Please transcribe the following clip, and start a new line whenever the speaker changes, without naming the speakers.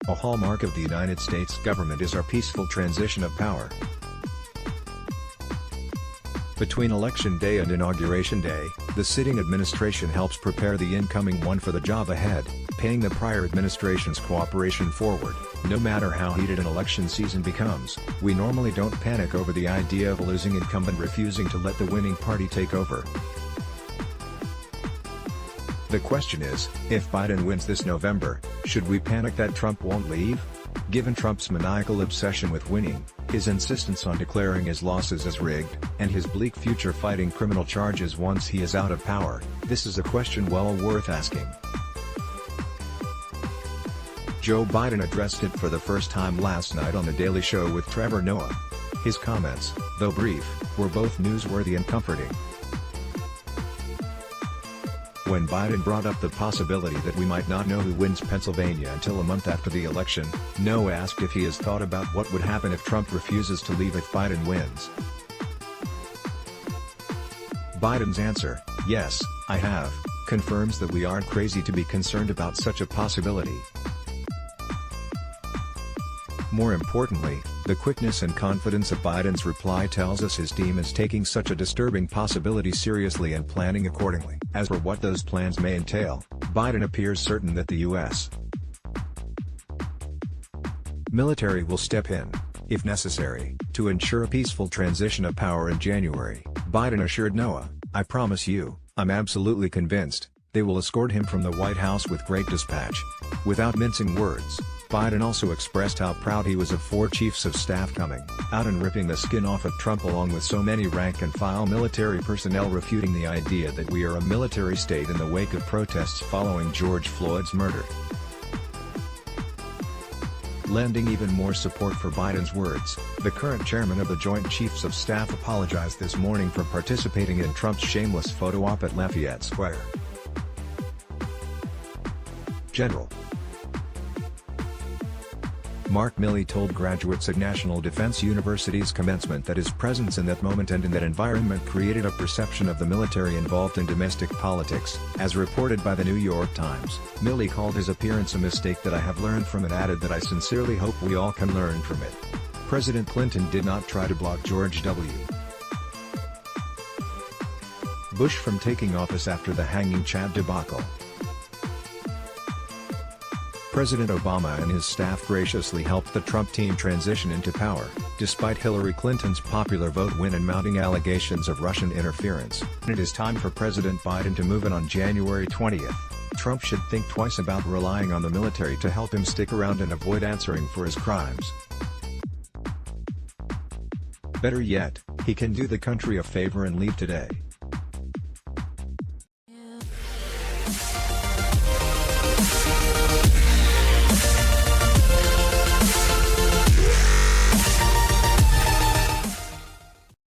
A hallmark of the United States government is our peaceful transition of power. Between Election Day and Inauguration Day, the sitting administration helps prepare the incoming one for the job ahead, paying the prior administration's cooperation forward. No matter how heated an election season becomes, we normally don't panic over the idea of a losing incumbent refusing to let the winning party take over. The question is, if Biden wins this November, should we panic that Trump won't leave? Given Trump's maniacal obsession with winning, his insistence on declaring his losses as rigged, and his bleak future fighting criminal charges once he is out of power, this is a question well worth asking. Joe Biden addressed it for the first time last night on The Daily Show with Trevor Noah. His comments, though brief, were both newsworthy and comforting. When Biden brought up the possibility that we might not know who wins Pennsylvania until a month after the election, Noah asked if he has thought about what would happen if Trump refuses to leave if Biden wins. Biden's answer, "Yes, I have," confirms that we aren't crazy to be concerned about such a possibility. More importantly, the quickness and confidence of Biden's reply tells us his team is taking such a disturbing possibility seriously and planning accordingly. As for what those plans may entail, Biden appears certain that the U.S. military will step in, if necessary, to ensure a peaceful transition of power in January. Biden assured Noah, "I promise you, I'm absolutely convinced, they will escort him from the White House with great dispatch." Without mincing words, Biden also expressed how proud he was of 4 chiefs of staff coming out and ripping the skin off of Trump along with so many rank-and-file military personnel refuting the idea that we are a military state in the wake of protests following George Floyd's murder. Lending even more support for Biden's words, the current chairman of the Joint Chiefs of Staff apologized this morning for participating in Trump's shameless photo op at Lafayette Square. General Mark Milley told graduates at National Defense University's commencement that his presence in that moment and in that environment created a perception of the military involved in domestic politics, as reported by the New York Times. Milley called his appearance a mistake that I have learned from and added that I sincerely hope we all can learn from it. President Clinton did not try to block George W. Bush from taking office after the hanging Chad debacle. President Obama and his staff graciously helped the Trump team transition into power, despite Hillary Clinton's popular vote win and mounting allegations of Russian interference. It is time for President Biden to move in on January 20th. Trump should think twice about relying on the military to help him stick around and avoid answering for his crimes. Better yet, he can do the country a favor and leave today.